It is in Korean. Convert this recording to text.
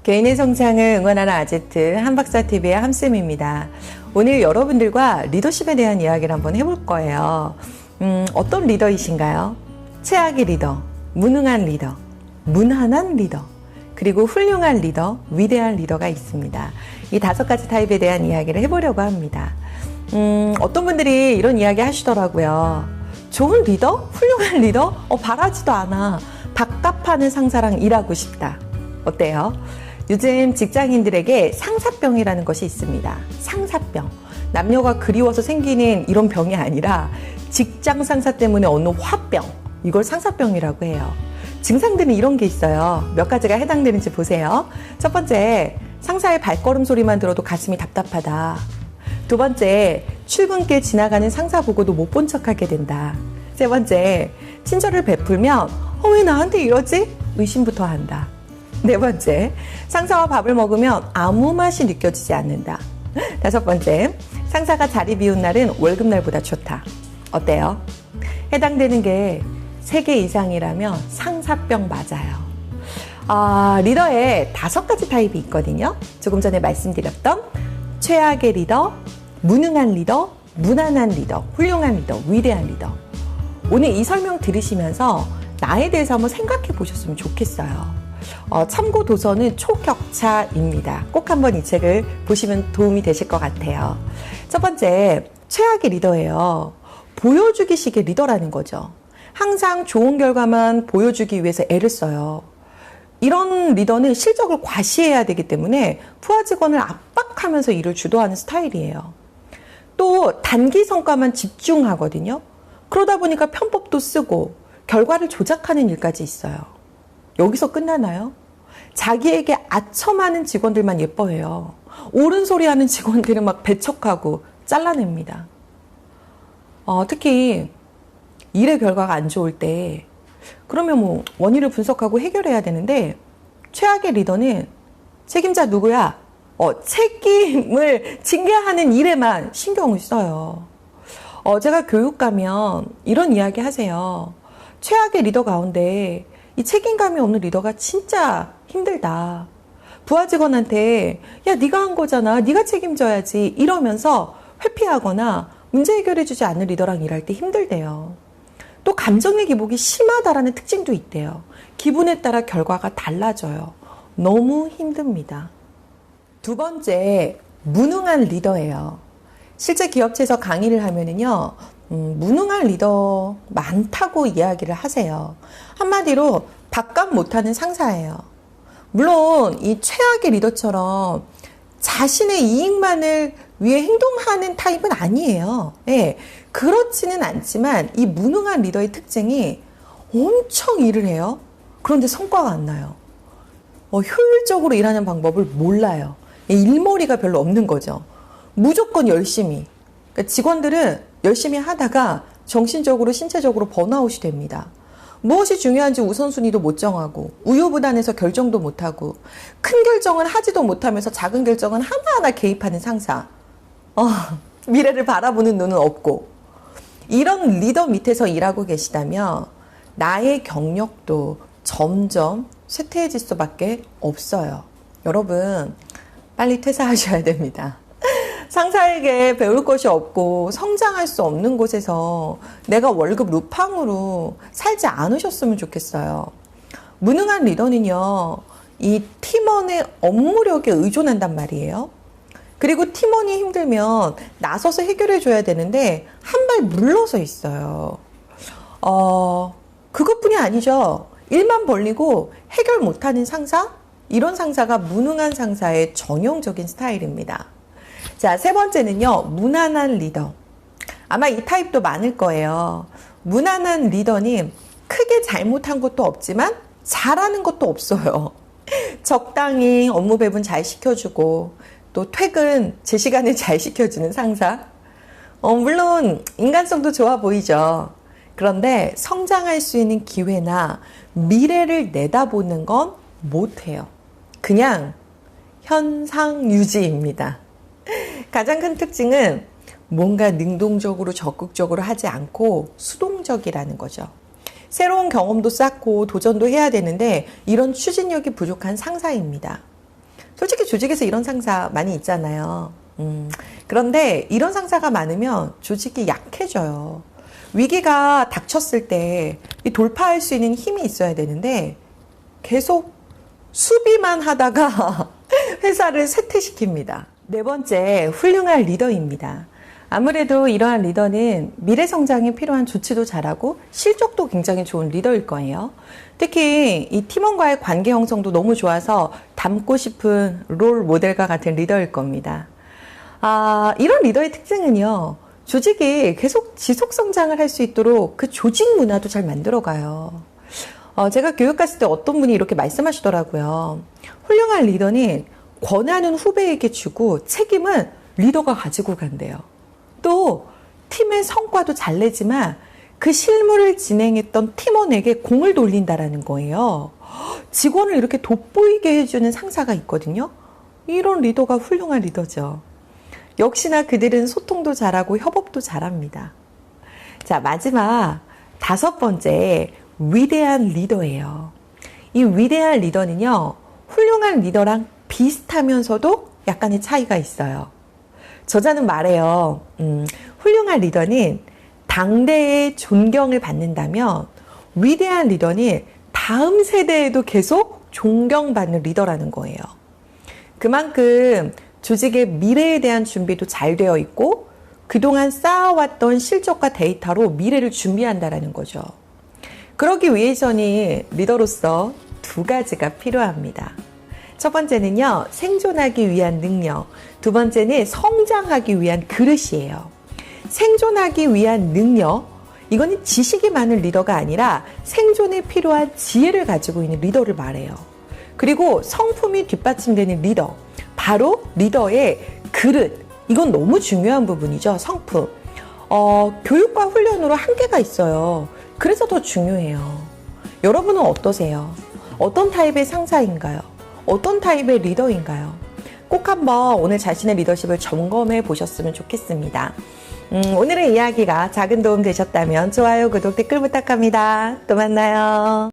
개인의 성장을 응원하는 아제트 한박사TV의 함쌤입니다. 오늘 여러분들과 리더십에 대한 이야기를 한번 해볼 거예요. 어떤 리더이신가요? 최악의 리더, 무능한 리더, 무난한 리더, 그리고 훌륭한 리더, 위대한 리더가 있습니다. 이 5가지 타입에 대한 이야기를 해보려고 합니다. 어떤 분들이 이런 이야기 하시더라고요. 좋은 리더? 훌륭한 리더? 바라지도 않아. 밥값하는 상사랑 일하고 싶다. 어때요? 요즘 직장인들에게 상사병이라는 것이 있습니다. 상사병. 남녀가 그리워서 생기는 이런 병이 아니라 직장 상사 때문에 얻는 화병. 이걸 상사병이라고 해요. 증상들은 이런 게 있어요. 몇 가지가 해당되는지 보세요. 첫 번째, 상사의 발걸음 소리만 들어도 가슴이 답답하다. 두 번째, 출근길 지나가는 상사 보고도 못 본 척하게 된다. 세 번째, 친절을 베풀면 왜 나한테 이러지? 의심부터 한다. 네 번째, 상사와 밥을 먹으면 아무 맛이 느껴지지 않는다. 다섯 번째, 상사가 자리 비운 날은 월급날보다 좋다. 어때요? 해당되는 게 3개 이상이라면 상사병 맞아요. 리더에 5가지 타입이 있거든요. 조금 전에 말씀드렸던 최악의 리더, 무능한 리더, 무난한 리더, 훌륭한 리더, 위대한 리더. 오늘 이 설명 들으시면서 나에 대해서 한번 생각해 보셨으면 좋겠어요. 참고 도서는 초격차입니다. 꼭 한번 이 책을 보시면 도움이 되실 것 같아요. 첫 번째, 최악의 리더예요. 보여주기식의 리더라는 거죠. 항상 좋은 결과만 보여주기 위해서 애를 써요. 이런 리더는 실적을 과시해야 되기 때문에 부하 직원을 압박하면서 일을 주도하는 스타일이에요. 또 단기 성과만 집중하거든요. 그러다 보니까 편법도 쓰고 결과를 조작하는 일까지 있어요. 여기서 끝나나요? 자기에게 아첨하는 직원들만 예뻐해요. 옳은 소리 하는 직원들은 막 배척하고 잘라냅니다. 특히 일의 결과가 안 좋을 때 그러면 원인을 분석하고 해결해야 되는데 최악의 리더는 책임자 누구야? 책임을 징계하는 일에만 신경을 써요. 제가 교육 가면 이런 이야기 하세요. 최악의 리더 가운데 이 책임감이 없는 리더가 진짜 힘들다. 부하 직원한테 야 네가 한 거잖아. 네가 책임져야지 이러면서 회피하거나 문제 해결해주지 않는 리더랑 일할 때 힘들대요. 또 감정의 기복이 심하다라는 특징도 있대요. 기분에 따라 결과가 달라져요. 너무 힘듭니다. 두 번째, 무능한 리더예요. 실제 기업체에서 강의를 하면은요, 무능한 리더 많다고 이야기를 하세요. 한마디로 밥값 못하는 상사예요. 물론 이 최악의 리더처럼 자신의 이익만을 위해 행동하는 타입은 아니에요. 네, 그렇지는 않지만 이 무능한 리더의 특징이 엄청 일을 해요. 그런데 성과가 안 나요. 효율적으로 일하는 방법을 몰라요. 일머리가 별로 없는 거죠. 무조건 열심히. 그러니까 직원들은 열심히 하다가 정신적으로 신체적으로 번아웃이 됩니다. 무엇이 중요한지 우선순위도 못 정하고 우유부단해서 결정도 못하고 큰 결정은 하지도 못하면서 작은 결정은 하나하나 개입하는 상사. 미래를 바라보는 눈은 없고 이런 리더 밑에서 일하고 계시다면 나의 경력도 점점 쇠퇴해질 수밖에 없어요. 여러분 빨리 퇴사하셔야 됩니다. 상사에게 배울 것이 없고 성장할 수 없는 곳에서 내가 월급 루팡으로 살지 않으셨으면 좋겠어요. 무능한 리더는요, 이 팀원의 업무력에 의존한단 말이에요. 그리고 팀원이 힘들면 나서서 해결해 줘야 되는데 한 발 물러서 있어요. 그것뿐이 아니죠. 일만 벌리고 해결 못하는 상사? 이런 상사가 무능한 상사의 전형적인 스타일입니다. 자, 세 번째는요, 무난한 리더. 아마 이 타입도 많을 거예요. 무난한 리더는 크게 잘못한 것도 없지만 잘하는 것도 없어요. 적당히 업무 배분 잘 시켜주고 또 퇴근 제 시간에 잘 시켜주는 상사. 물론 인간성도 좋아 보이죠. 그런데 성장할 수 있는 기회나 미래를 내다보는 건 못해요. 그냥 현상 유지입니다. 가장 큰 특징은 뭔가 능동적으로 적극적으로 하지 않고 수동적이라는 거죠. 새로운 경험도 쌓고 도전도 해야 되는데 이런 추진력이 부족한 상사입니다. 솔직히 조직에서 이런 상사 많이 있잖아요. 그런데 이런 상사가 많으면 조직이 약해져요. 위기가 닥쳤을 때 이 돌파할 수 있는 힘이 있어야 되는데 계속 수비만 하다가 회사를 쇠퇴시킵니다. 네 번째, 훌륭한 리더입니다. 아무래도 이러한 리더는 미래 성장에 필요한 조치도 잘하고 실적도 굉장히 좋은 리더일 거예요. 특히 이 팀원과의 관계 형성도 너무 좋아서 닮고 싶은 롤 모델과 같은 리더일 겁니다. 이런 리더의 특징은요, 조직이 계속 지속 성장을 할 수 있도록 그 조직 문화도 잘 만들어가요. 제가 교육 갔을 때 어떤 분이 이렇게 말씀하시더라고요. 훌륭한 리더는 권한은 후배에게 주고 책임은 리더가 가지고 간대요. 또 팀의 성과도 잘 내지만 그 실무를 진행했던 팀원에게 공을 돌린다라는 거예요. 직원을 이렇게 돋보이게 해주는 상사가 있거든요. 이런 리더가 훌륭한 리더죠. 역시나 그들은 소통도 잘하고 협업도 잘합니다. 자, 마지막 다섯 번째, 위대한 리더예요. 이 위대한 리더는요, 훌륭한 리더랑 비슷하면서도 약간의 차이가 있어요. 저자는 말해요. 훌륭한 리더는 당대의 존경을 받는다면 위대한 리더는 다음 세대에도 계속 존경받는 리더라는 거예요. 그만큼 조직의 미래에 대한 준비도 잘 되어 있고 그동안 쌓아왔던 실적과 데이터로 미래를 준비한다는 거죠. 그러기 위해서는 리더로서 두 가지가 필요합니다. 첫 번째는요, 생존하기 위한 능력. 두 번째는 성장하기 위한 그릇이에요. 생존하기 위한 능력, 이거는 지식이 많은 리더가 아니라 생존에 필요한 지혜를 가지고 있는 리더를 말해요. 그리고 성품이 뒷받침되는 리더, 바로 리더의 그릇, 이건 너무 중요한 부분이죠. 성품. 교육과 훈련으로 한계가 있어요. 그래서 더 중요해요. 여러분은 어떠세요? 어떤 타입의 상사인가요? 어떤 타입의 리더인가요? 꼭 한번 오늘 자신의 리더십을 점검해 보셨으면 좋겠습니다. 오늘의 이야기가 작은 도움 되셨다면 좋아요, 구독, 댓글 부탁합니다. 또 만나요.